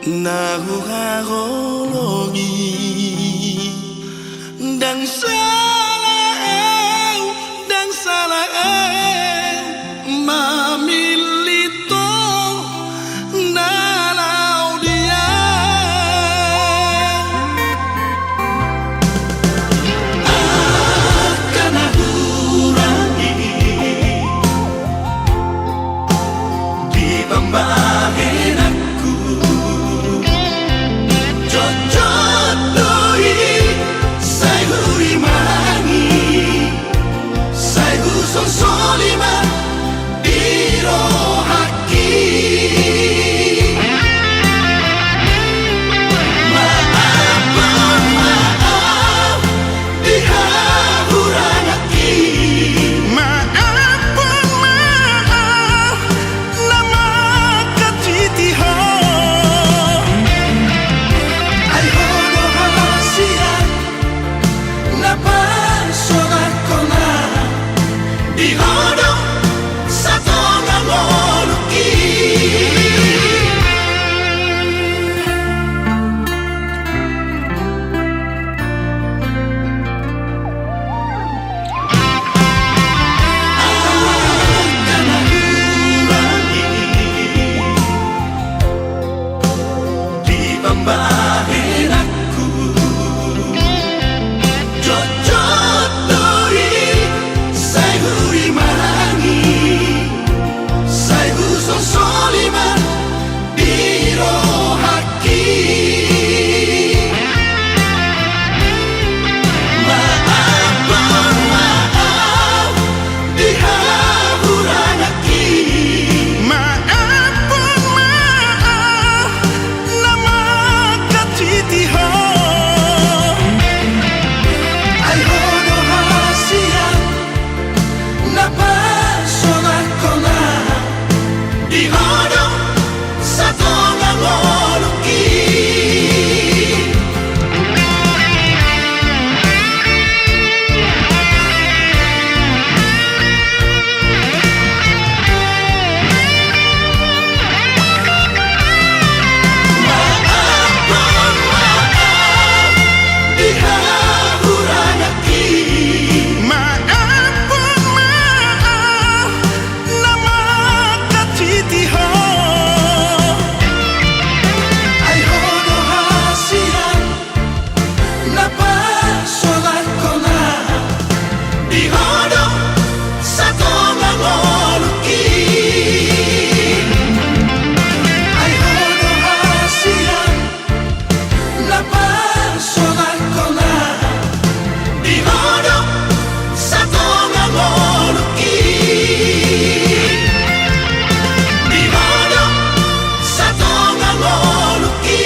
nahuharologi dan salah mamilito nalau dia akan kurangi di pembahagian aku cocok doi saya hurimani saya huson solima dirohaki maaf dihahuranaki maaf nama katitiho ay hono hasia napa sorak kona dihono satu ngoluki di pembahagian aku cocok doi saya hurimani saya huson solima dirohaki maaf dihahuranaki maaf nama katitiho ay hono hasia napa sorak kona dihono satu ngoluki dihahuranaki maaf nama katitiho ay hono hasia napa sorak kona dihono satu ngoluki ay hono hasia napa sorak kona dihono satu ngoluki dihono satu ngoluki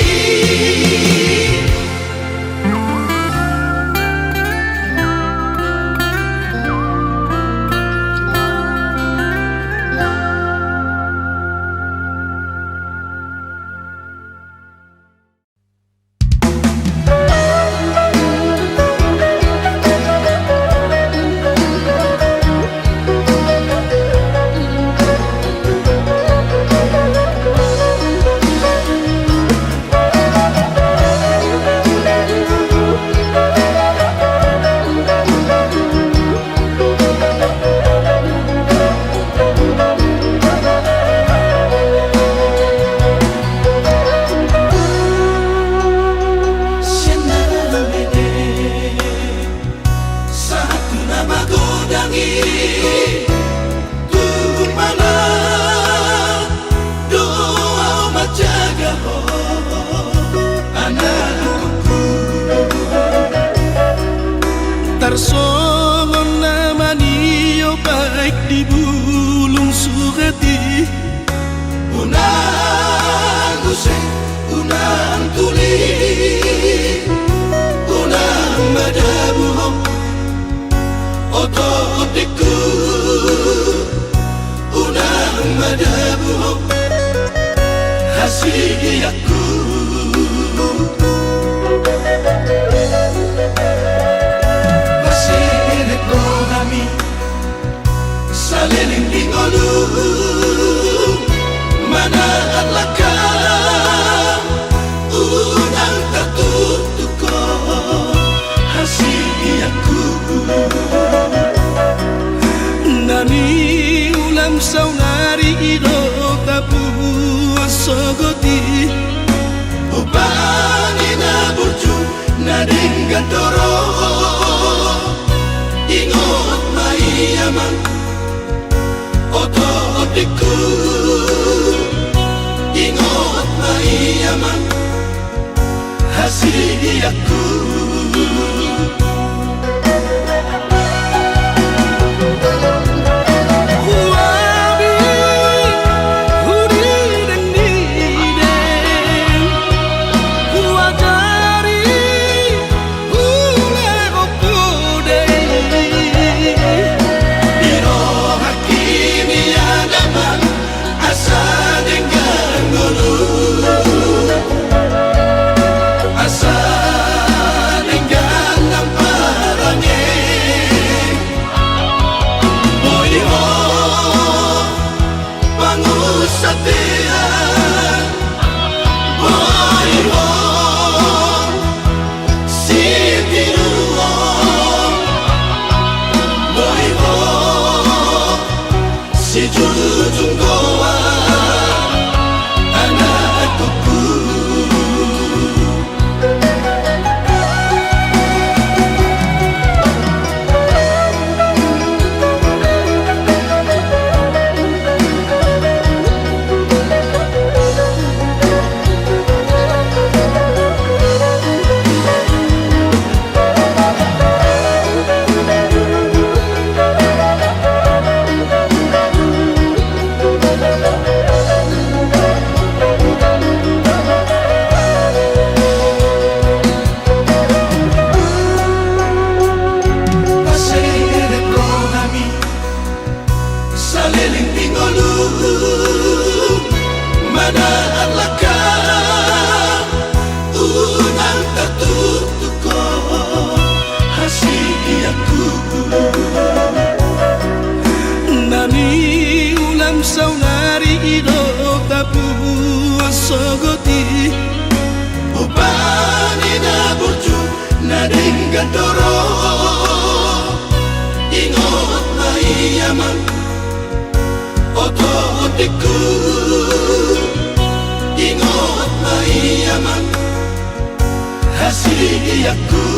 satu nama godangi Tuhan mana doa majaga anakku tarsongon nama niyo baik di bulung sugati unang usai unang tuli unang madabuhong ototiku unang madabuhong hasiyaku masih kami saliling dingolu mana alakam Nani ulam saunari idok tapu asogoti Upani na burju na dengan doro Ingot maiyaman Oto otiku Ingot maiyaman Hasidiaku Sogoti Upani na burju na dengan doro Ingot maiyaman Oto otiku Ingot maiyaman Hasidiaku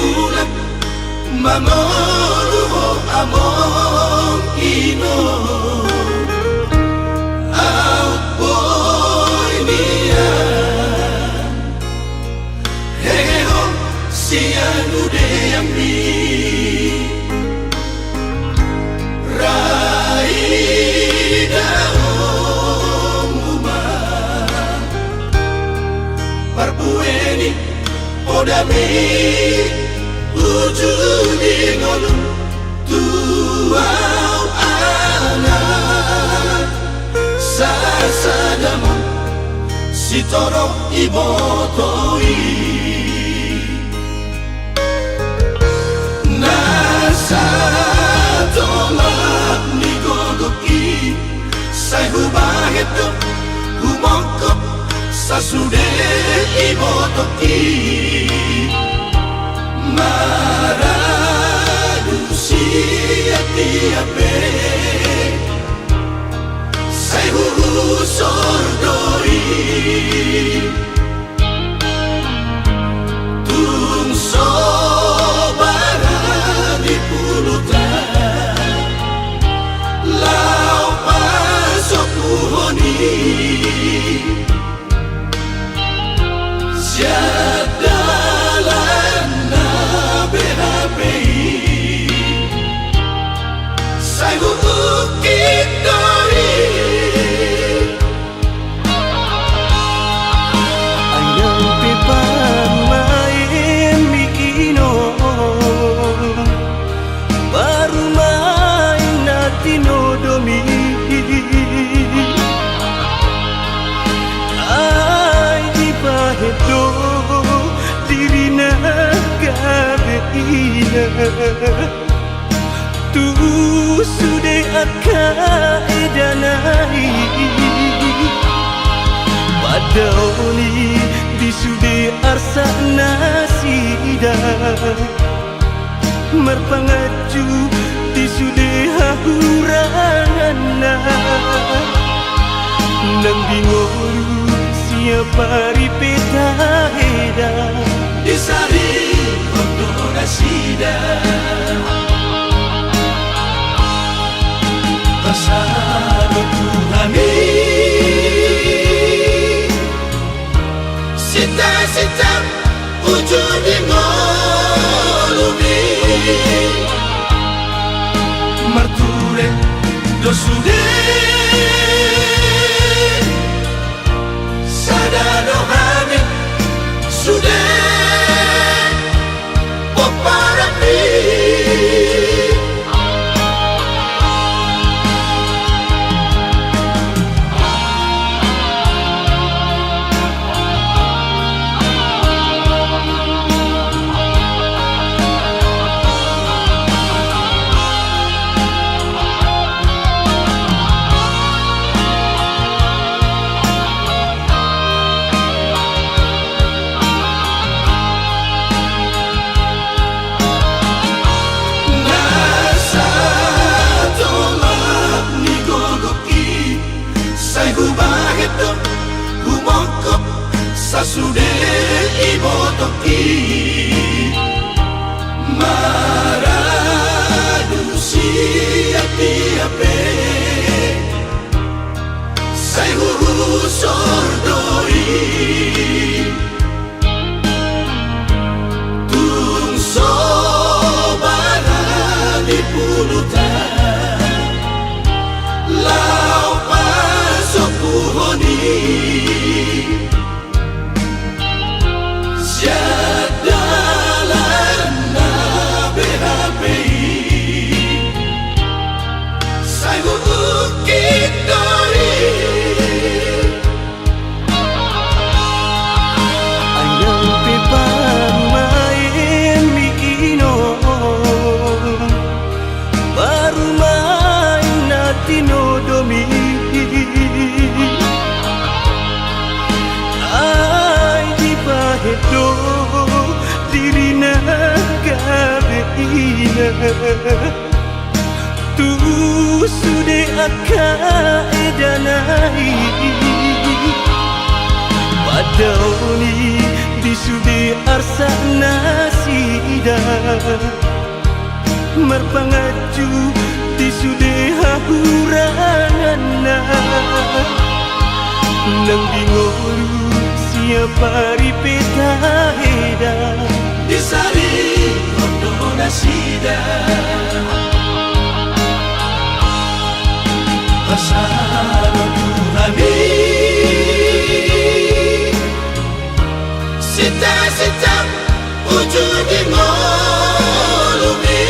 pulang mangoluho among ino out boy niyan heho siyan udeyambi raida omuma parpueni podami ujudi ngolu tuau anak sasadamu sitoro ibotoi nasa tolak nigogoki sai hubaheto humongkop sasude ibotoki maradusi ati-ape sai sordoi tung sobara di pulutan lau pasok puhoni siadalan na BHPI sai ukit doi ayang pipamain mikino baru main natinodomi ay di pahedo diri nagabeina tu sude akaedanai padaoni di sude arsa nasida merpangaju di sude hahurana nang bingoru siapa ripeta heda disari kondora sida pasado Tuhani sita-sita ujud ngolumi marture dosude sadado hane sude poparapi sasude ibotoki maradusi ati-ape sai sordoi tung sobara di pulutan lau pasok puhoni siadalan na BHPI sai ukit doi ayang pipamain mikino baru main natinodomi ay di pahedo diri nagabeina tu sude akaedanai padaoni di di sude arsa nasida merpangaju di sude hahuranana nang bingoru siapa ripeta heda di sari ondo nasida pasado Tuhani sita ujung di molumi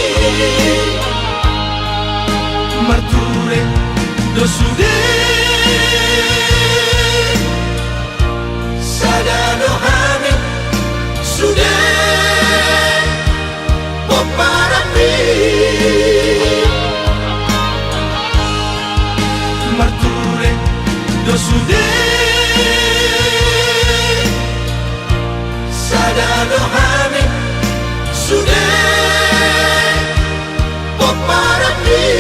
marture do sude sadano hani sude poparapi marture do sude sadano hani sude poparapi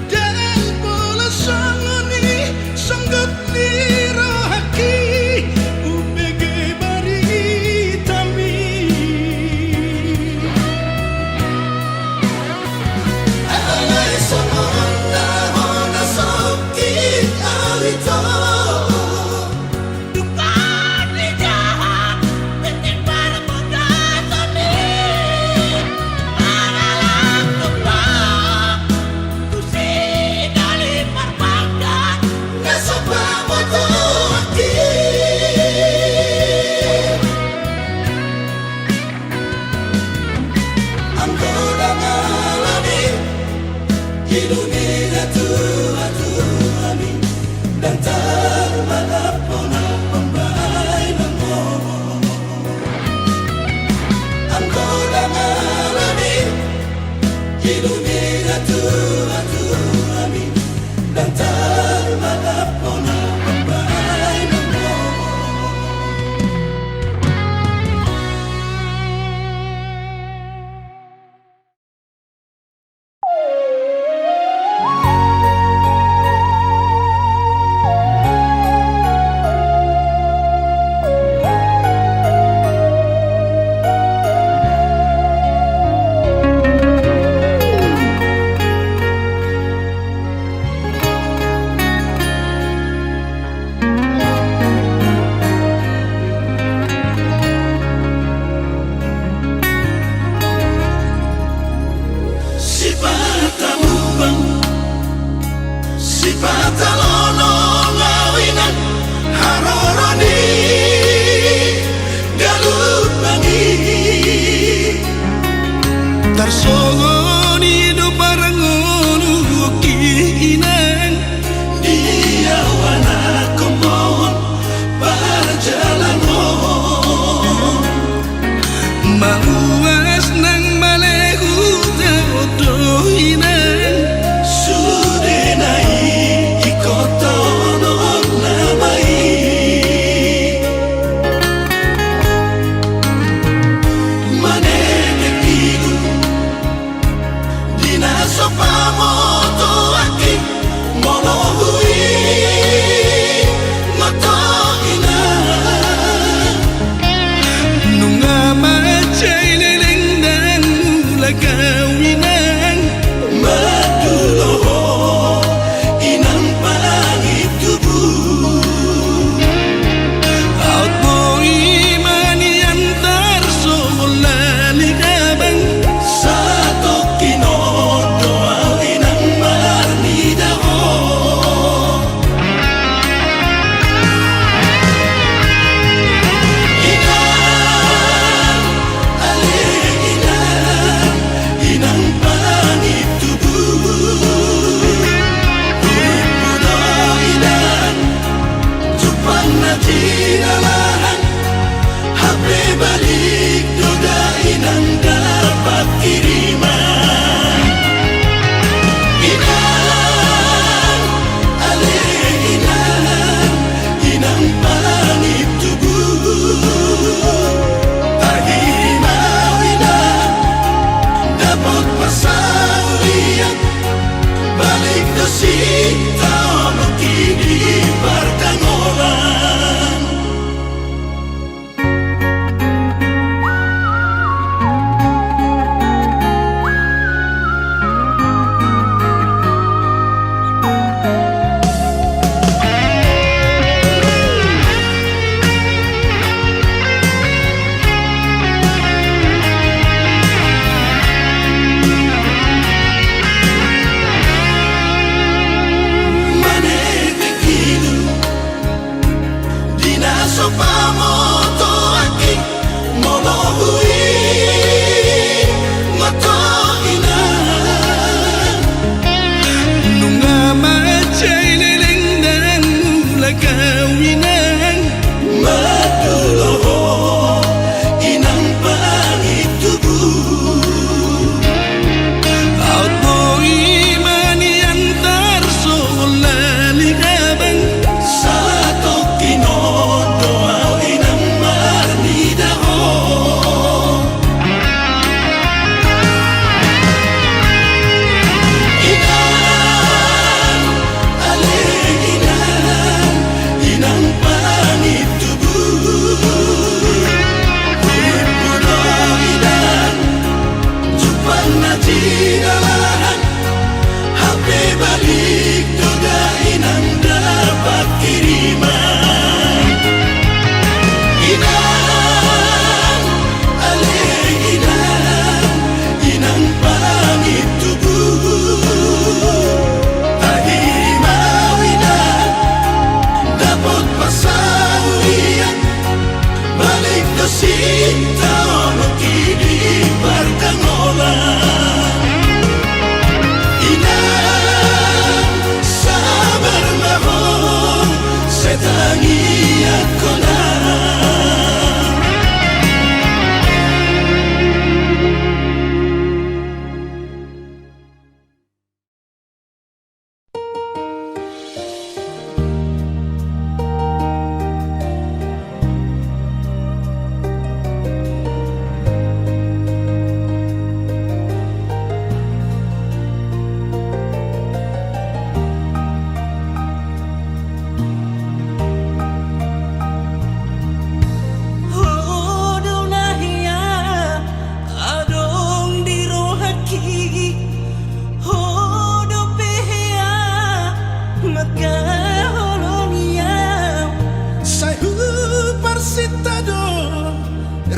Dan bola sangat ni sanggup ni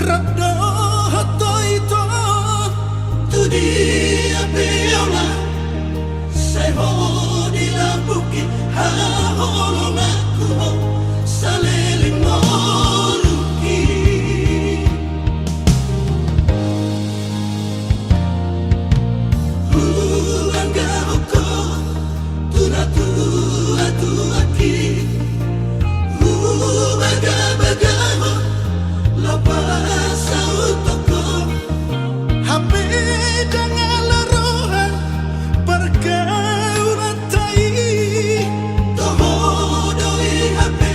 Rabdo hatoi to tu dia peola sai ho di la buki ha holo na ku ho salele moruki hulanga hoko tu na tu atu aki baga baga ho lapasa utoko hape jangan larohan pergaulan tai toho doi hape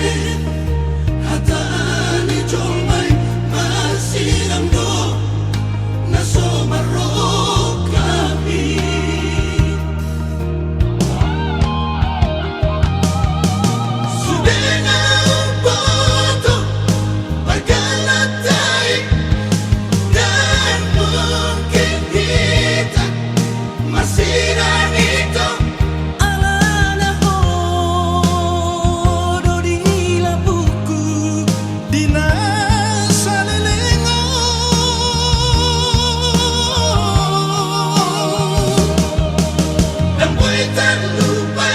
hatani jomai masih ramdo naso marokapi sudena upoto pergalatai dan mungkin kita masih ranito Alana hodo di la buku dina salelengo dan buitan lupa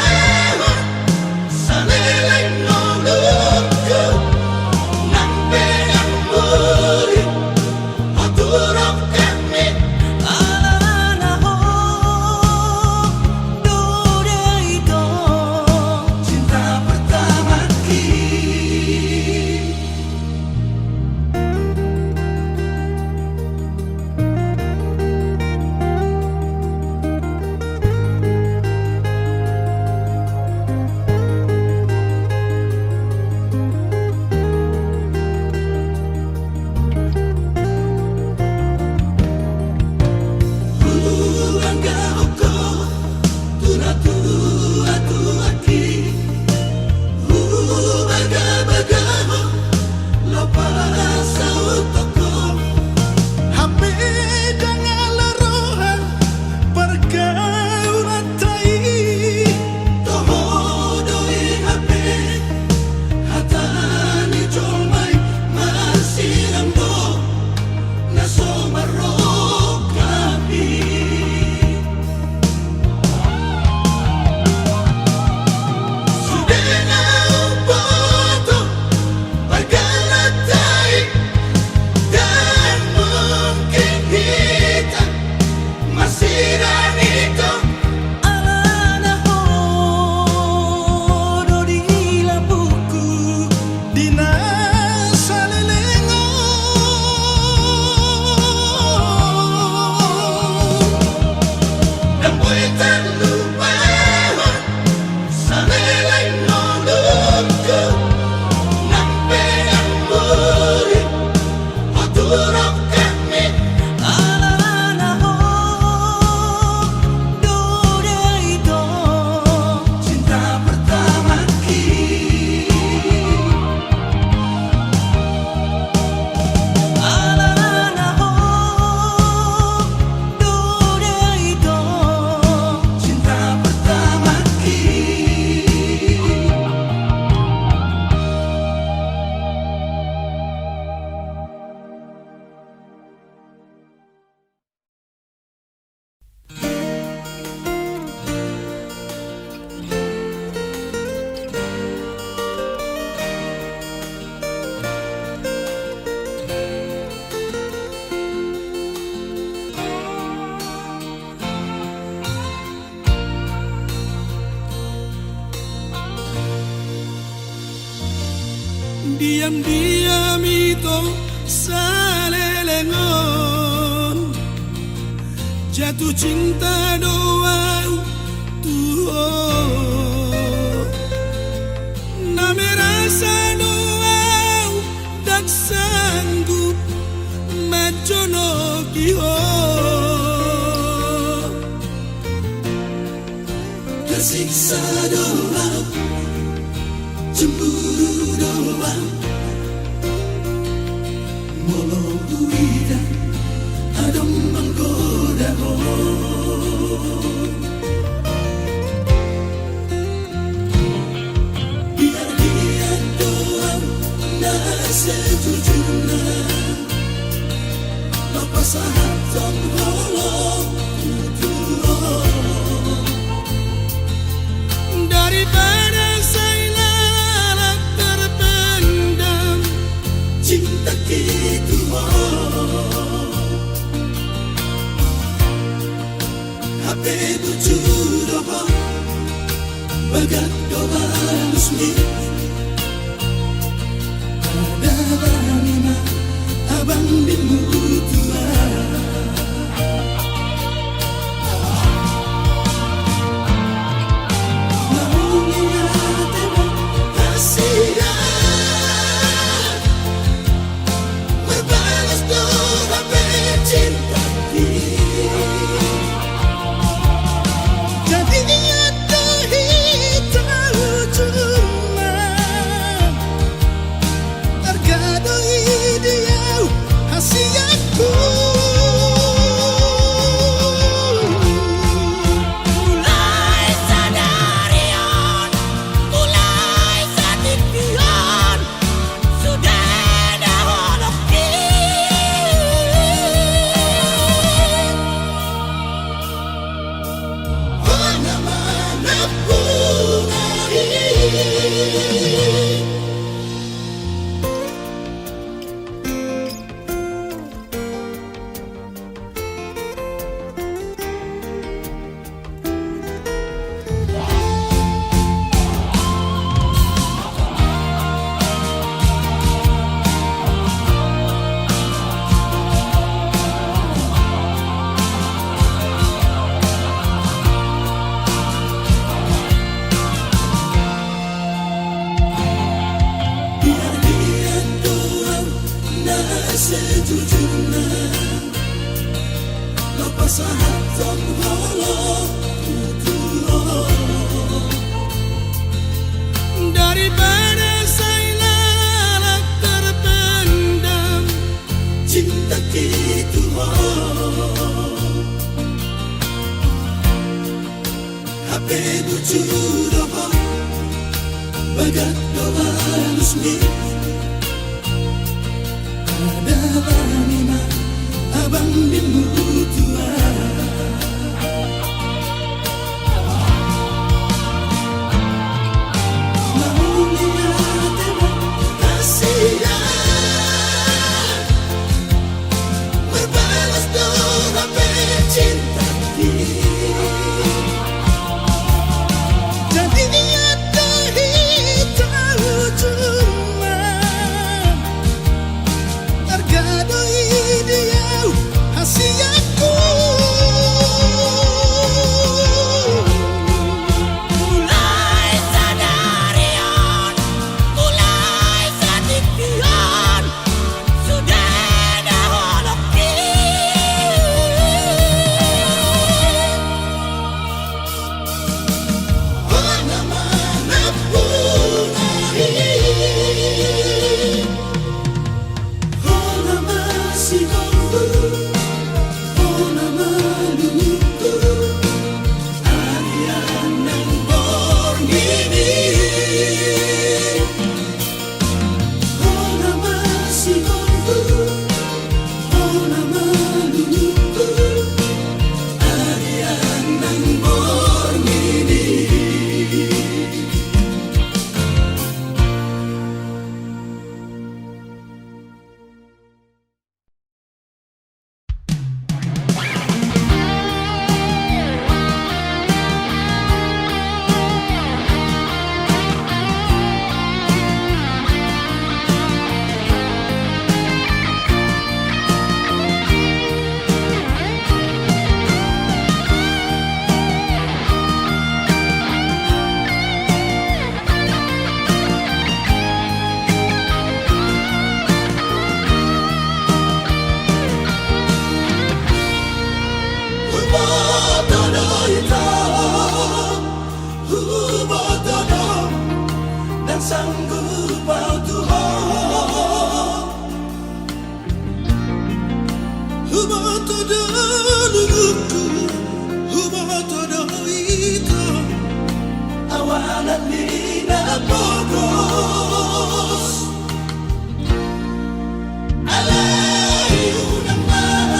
salelengo luku nampe yang muri aturok kami Alana hodo itu cinta pertama kita. Hulanga hoko tuna tu atu aki baga baga ho lapasa utoko hape jangan larohan pergaulan tai toho doi hape hatani jomai masih ramdo naso marokapi sudena upoto pergalatai dan mungkin kita masih ranito Alana hodo di la buku dina salelengo dan buitan lupa salelengo luku nampe yang muri aturok kami Alana hodo itu cinta pertama kita. Alana hodo itu Cinta pertama kita. Diam-diam itu salelengon jatuh cinta doang tuh na merasa doang tak sanggup macono kiho Tersiksa doang, cemburu doang, molo uidan adong menggoda ho. Biar dia doang, nah sejujurnya papasahan holong tutuh daripada saya lalat terpendam cinta gitu HP bujur bagat doa lusmi ada lima abang dimutua maunya tembak kasihan berbalas doa cinta jadinya tahu cuma tergadoi dia hasiatku mulai sadarian mulai satipian sudah daholokin mana pun sejujurnya papasahan holong tutuh daripada saya lalat terpendam cinta gitu HP bujur bagat doa lusmi ada lima abang dimutua maunya tembak kasihan berbalas doa cinta jadinya tahu cuma tergadoi dia hasiatku mulai sadarian mulai satipian sudah daholokin mana pun sanggup kau Tuhan Hubatodaluku Hubatodoito Awalan nina pogos Alayu nama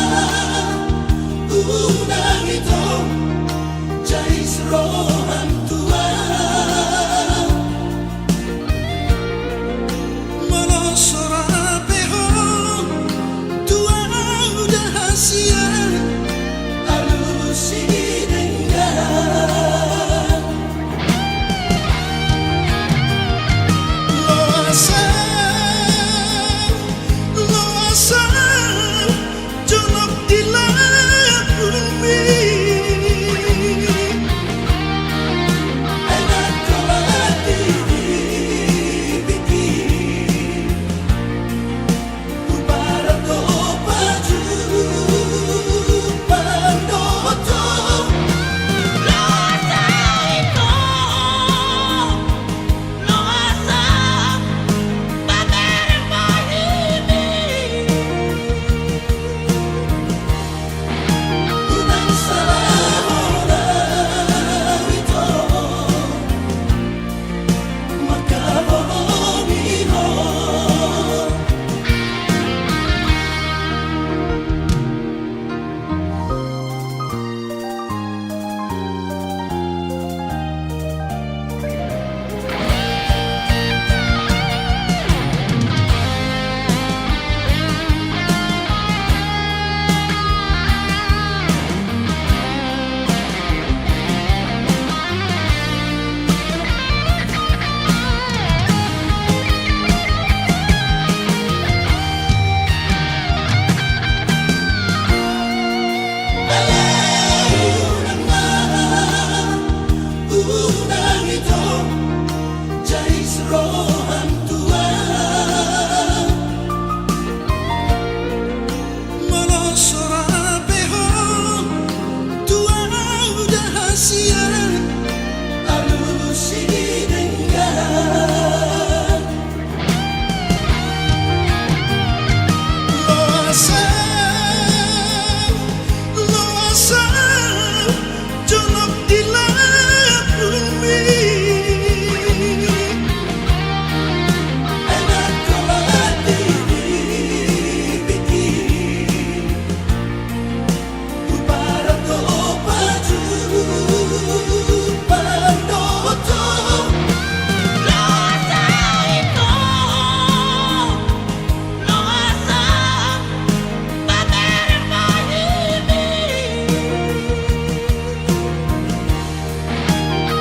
rohan tua Molosora peho tua udah hasian alusi dengan Loasa Jonok di langit bumi enak kolat diri bikin para to baju pandoto Loasa itu Loasa Bater mahimi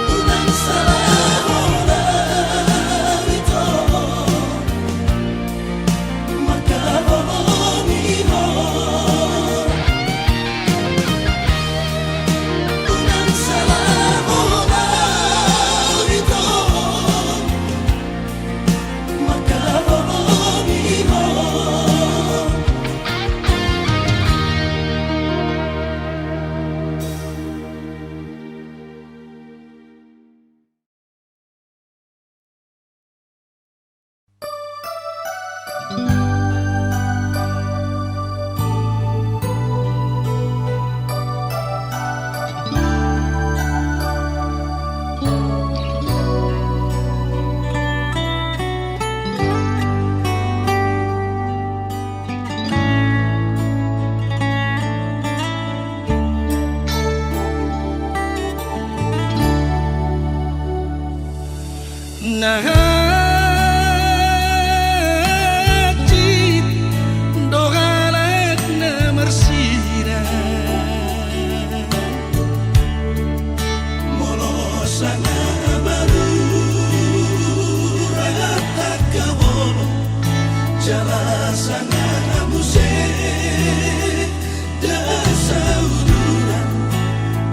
unang salah orang itu maka bohongiho unang salah orang itu maka bohongiho Najib dogalat na mersira molosana baru rata kabo jalasana muse da saudura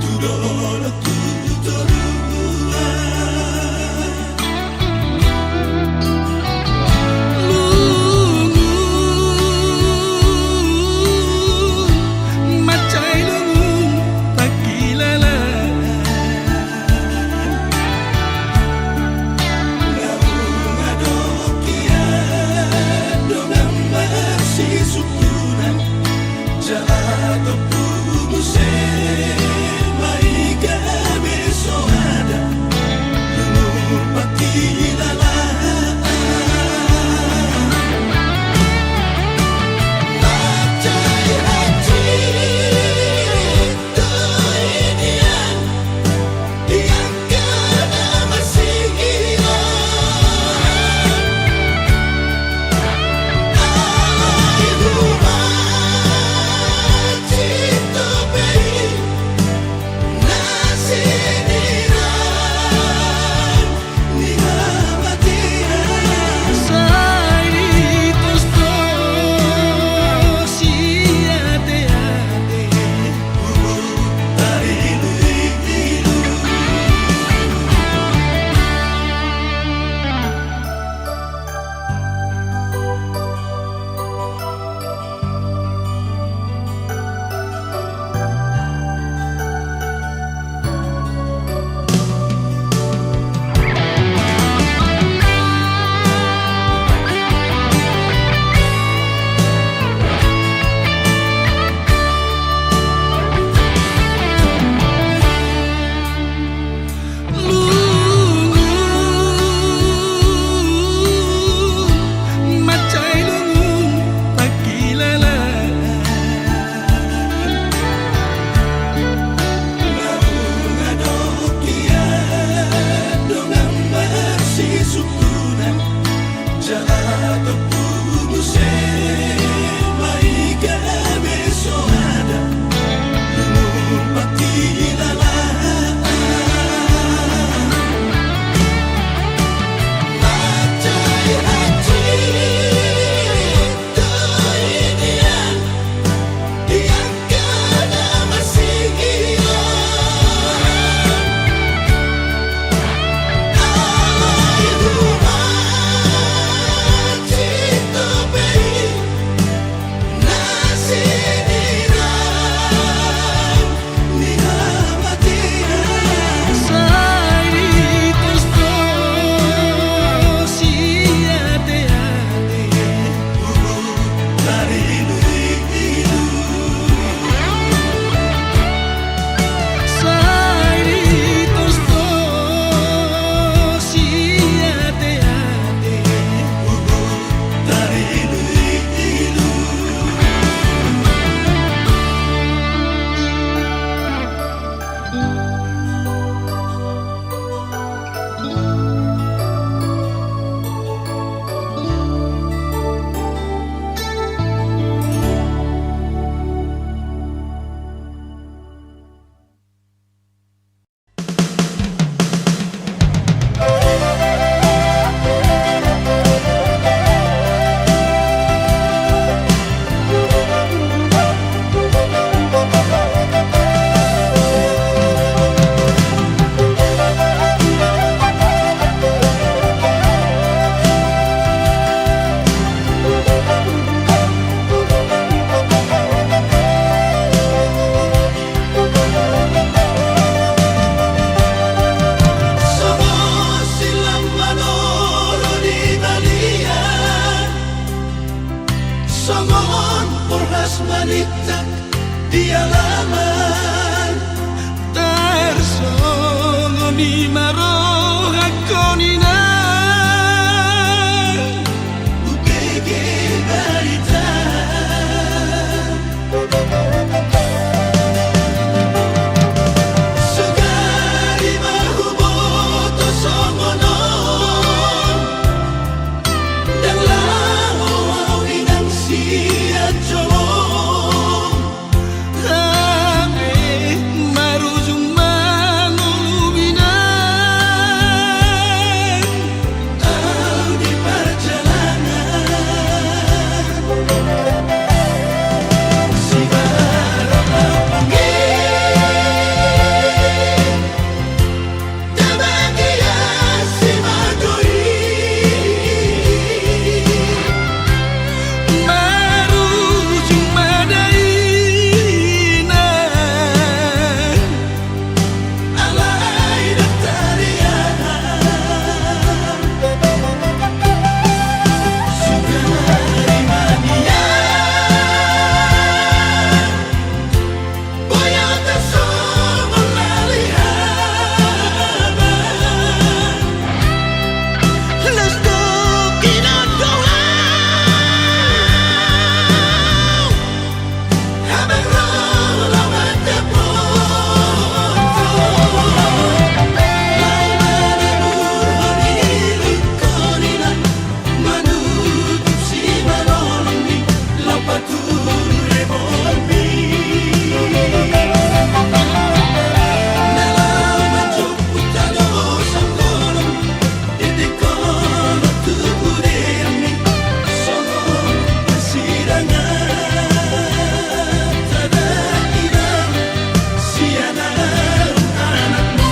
tudolo tudorua Macai lungun tak kilala ngadokia dengan masih sukunan jalato pumuse maika beso ada lupa kilala macai hati doinian yang kena masih hilang. Son porhas manitak di alaman Tersongo ni maroha konina Upege barita Sugari mahuboto songono Dan lao awinang siya jolong Ame marujung manguluminan Au di perjalanan Si barang panggil Tabagia si madoi Marujung madaina Alay daktariana Sugari mania Boyata somong lalihaban Let's go kinagawa Habang rolong at tapon Lalmananurhan ilingkoninan Manutup si Manolong ni Lapature Bolbi Nalaman juput talos ang kolong Didikon at tuburin ni Songong persidangan Tadakinan siya na ang anak mo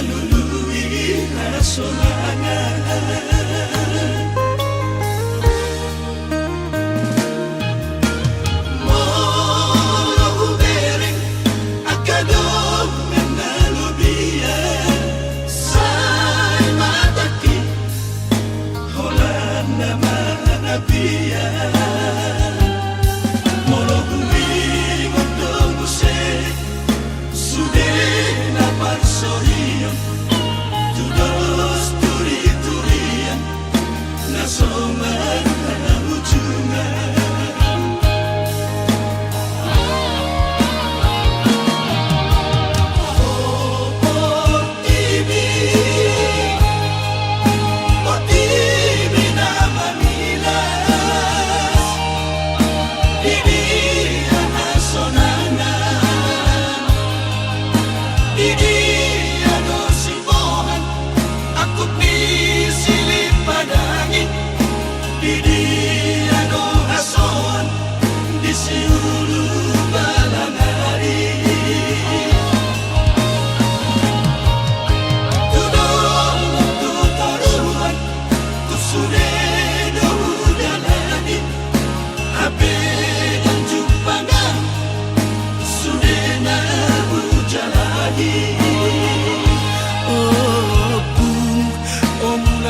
nalului hasonangan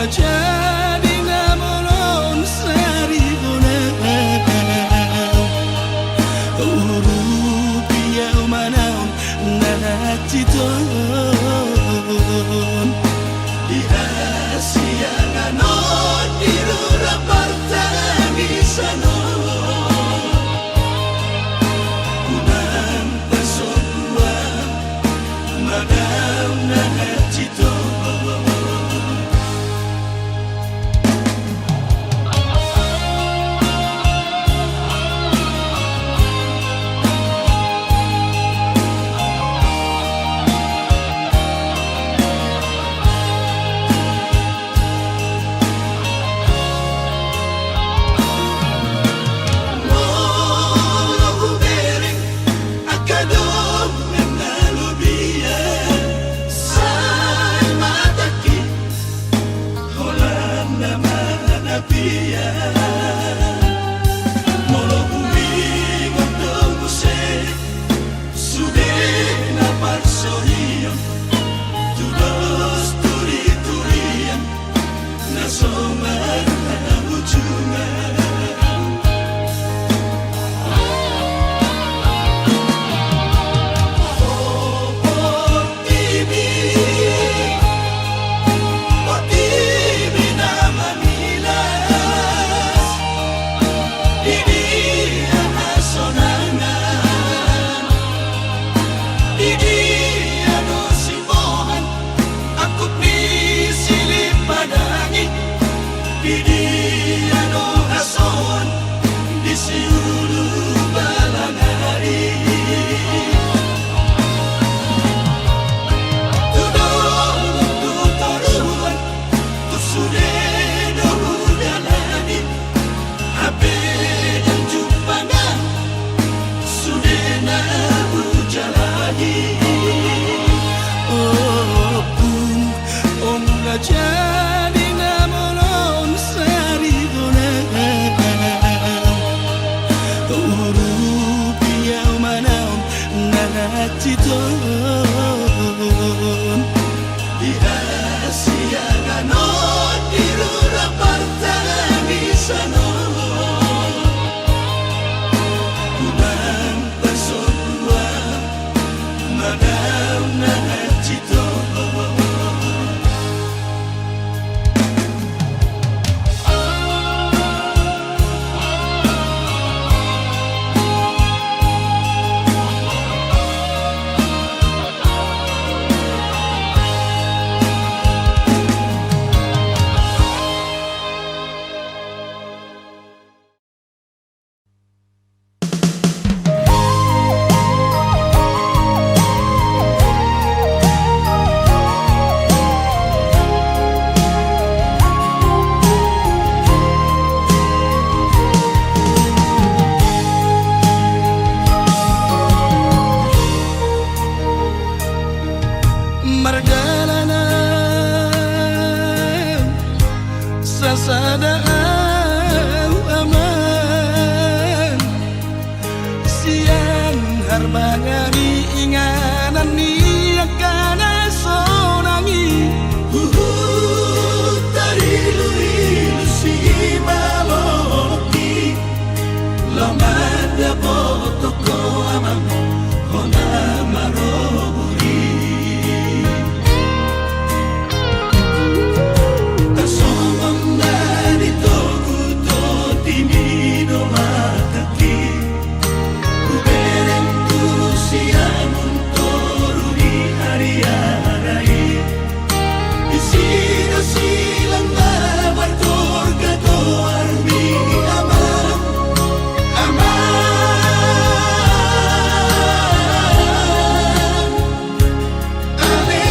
jadi namonon sarigona urupia manaon nanaciton di asianano di rura partangisano unang pasokua madam nanaciton jadi namonon sarigona urupia manaon nanaciton di asianano di rura partangisano unang pasokua madam nanaciton sadau aman siang harbangari inganan ni akan sonangi tarilu-ilu si maloki lomada botoko amam hona maroburi tasomang dari toku to timino mataki kubereng tu siamun toru di hari-hari isino silang babar korga doar mi amam ane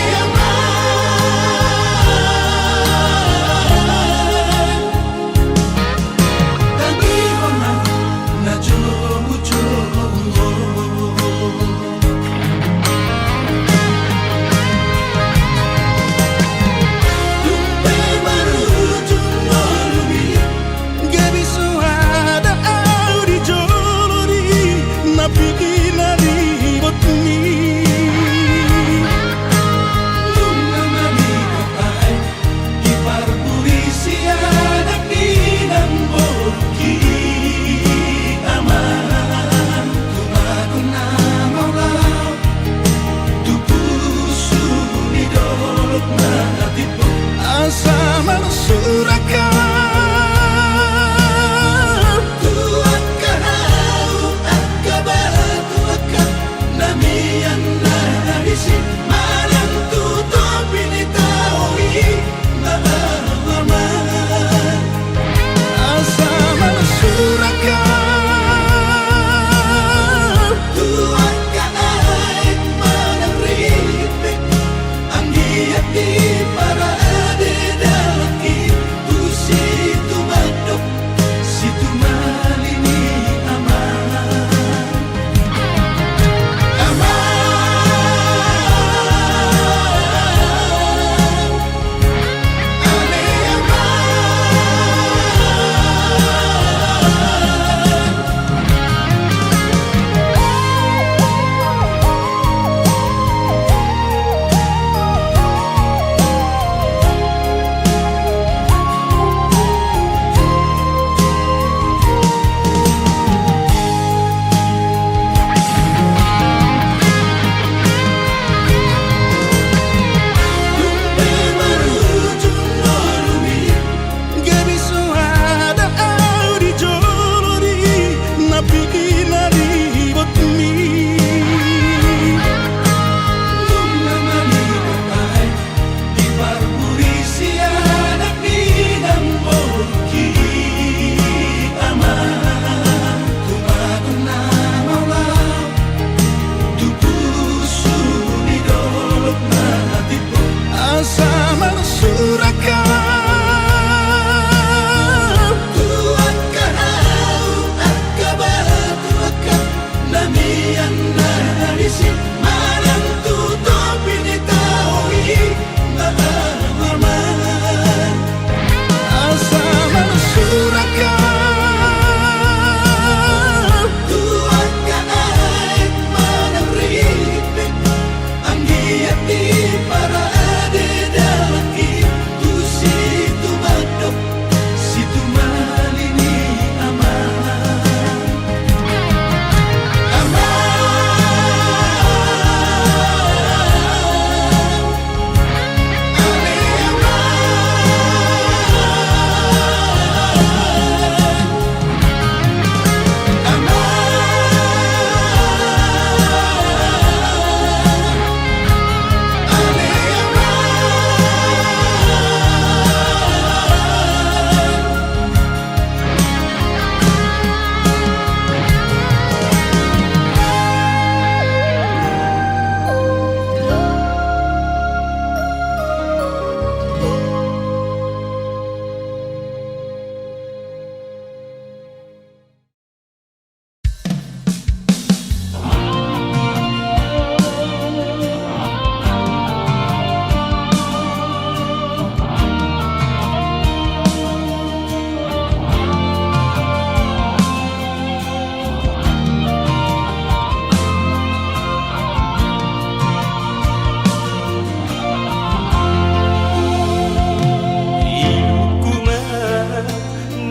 tangi hona na jomu Gabi suada au di jolori napikina ribot ni asa mansurakan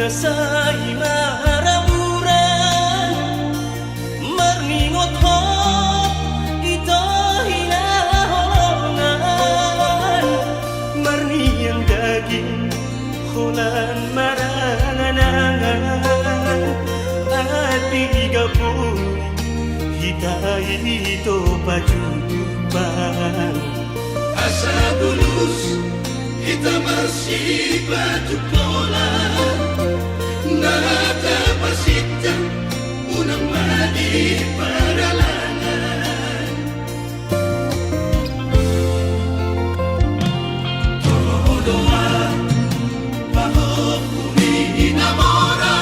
Sai maraburan Merningothop Ito hinaholongan Merniang daging Hulan maranganangan Ati gapun Hitai ito pajuban Asa bulus kita masih batu pola Nada pasita unang madi paralangan Doa bahwa kuni namora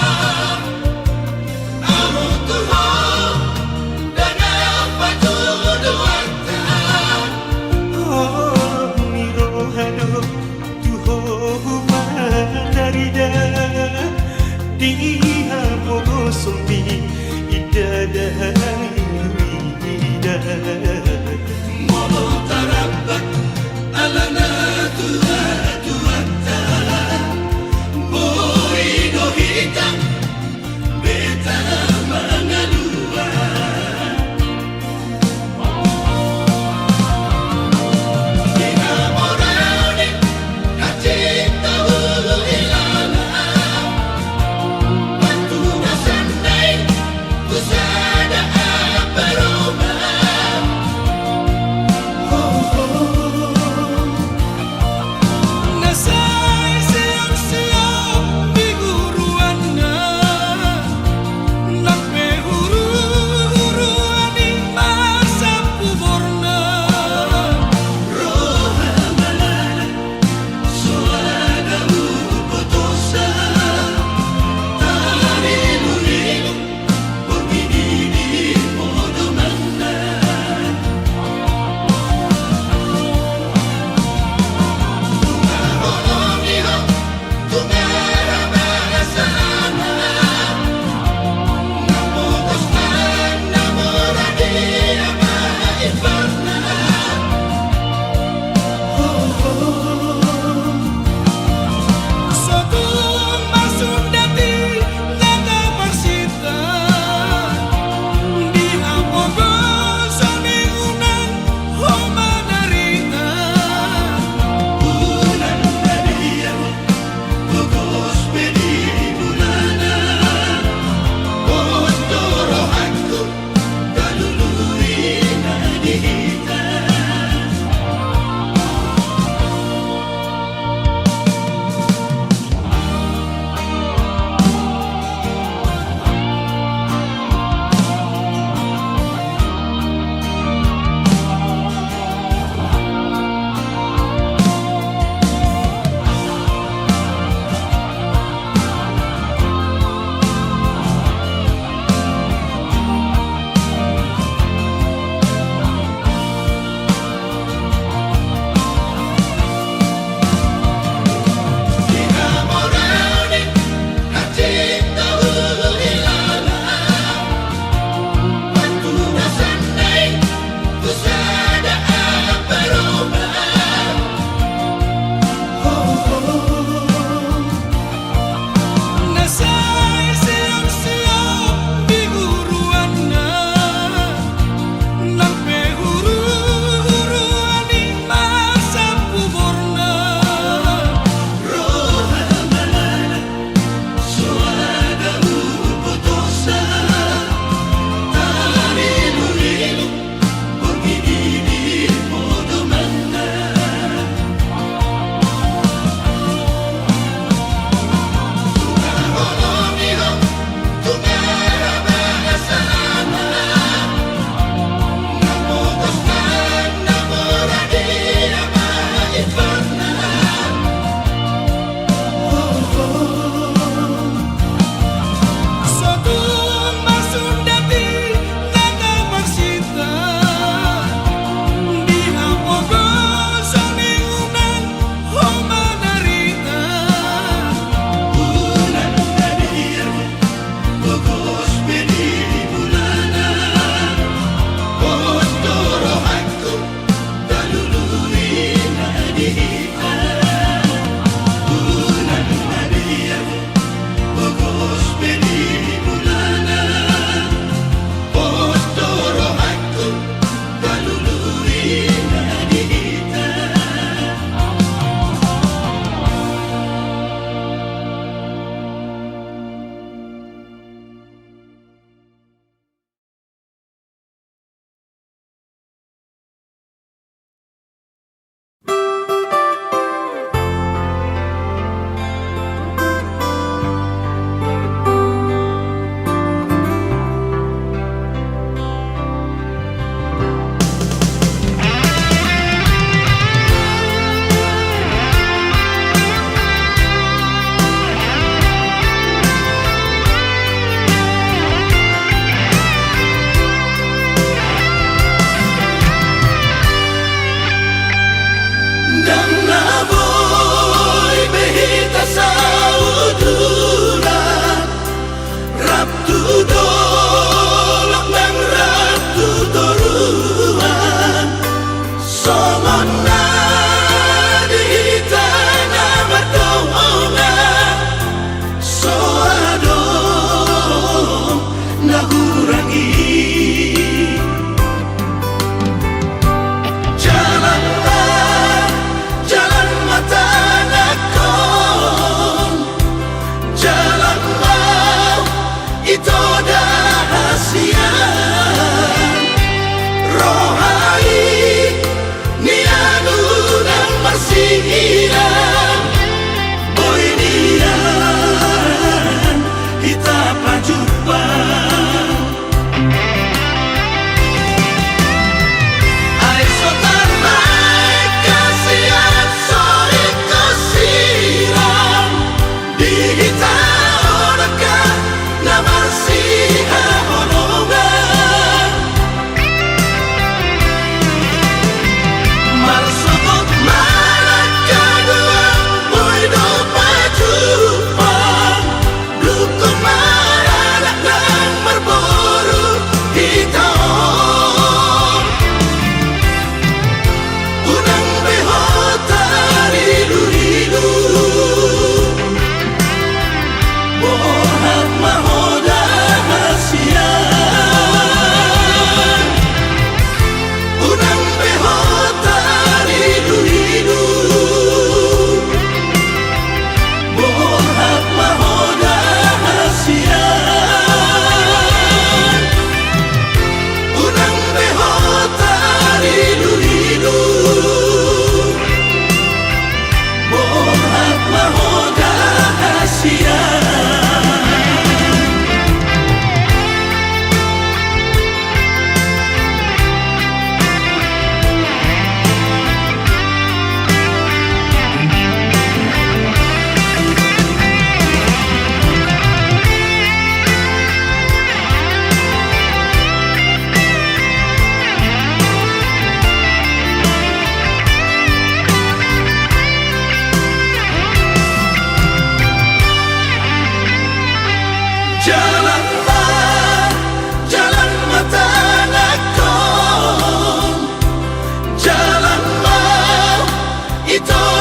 Amo Tuhan dan apa jodohan Oh mirohado tuho madarida Diha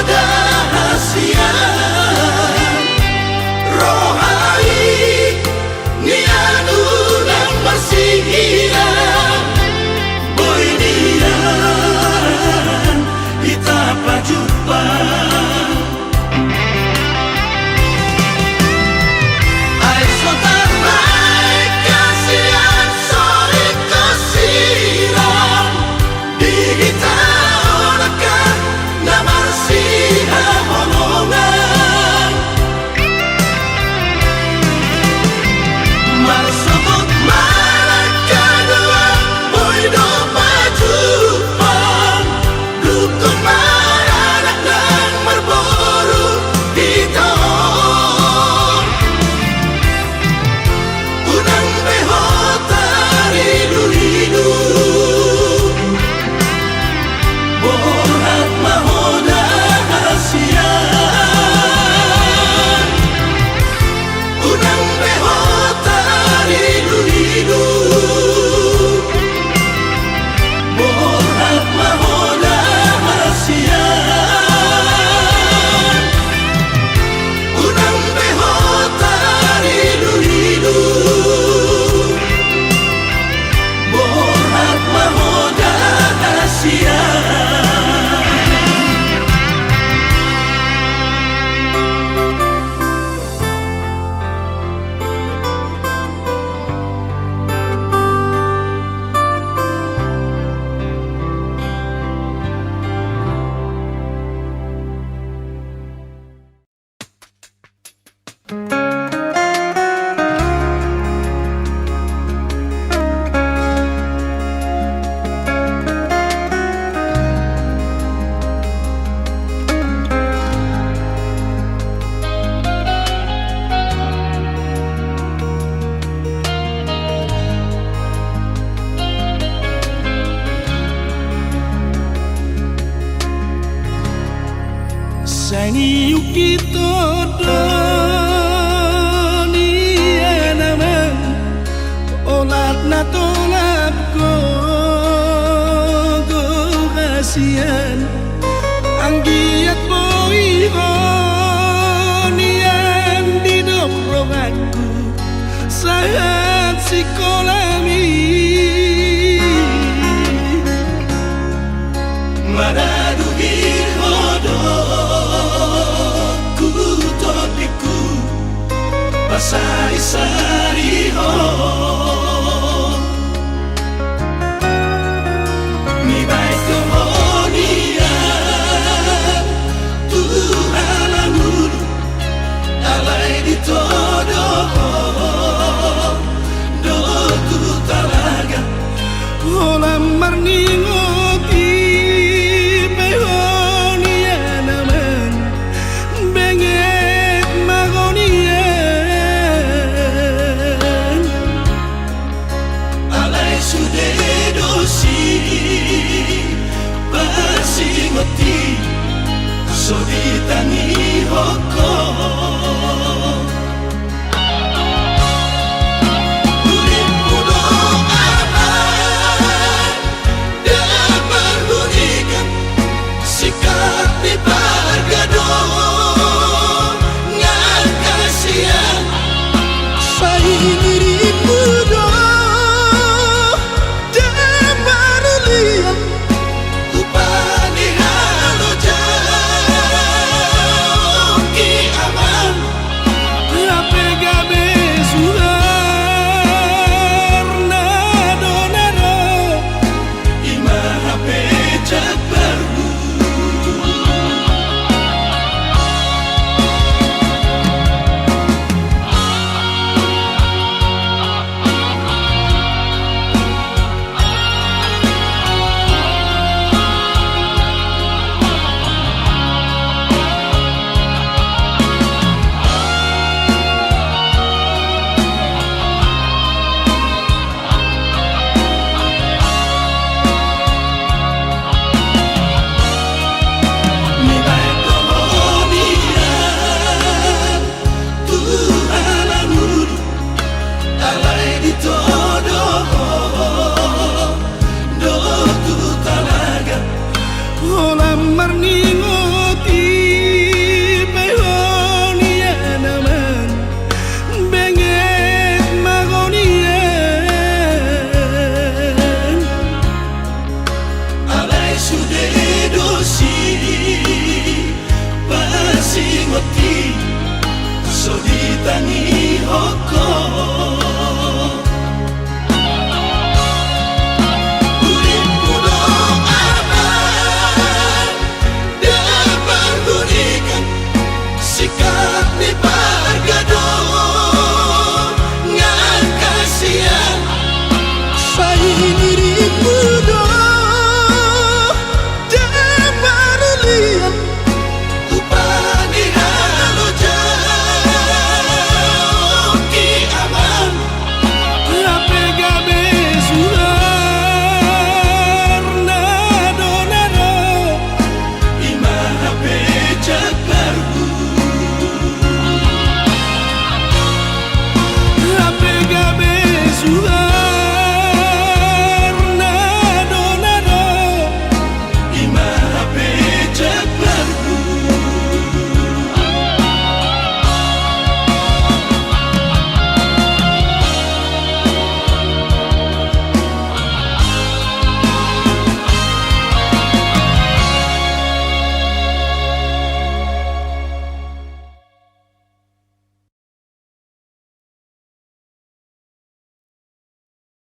dahasian rohai nianu nang marsihiran boy dian kita pajumpa ay sotar baik kasihan sorry kasiran di kita orakan na marsiha honongan marsabot malakadua boy do pajupan dukong maranak nang marboru dito unang behota ridu-ridu bohat mahoda hasian unang behota ridu-ridu bohat mahoda hasian unang behota ridu-ridu bohat mahoda hasian Sani yuki todo ni enaman olat na tolap ko kasihan ang giat boy ko niyan di dobroganku saat sikolami maraduhir hodo kutotiku pasari-sari ho mi baik kehonian Tuhan anguru alai di todo doku talaga olam marningoti behonian aman benget magonian alai sude dosi pasingoti so ditani hoko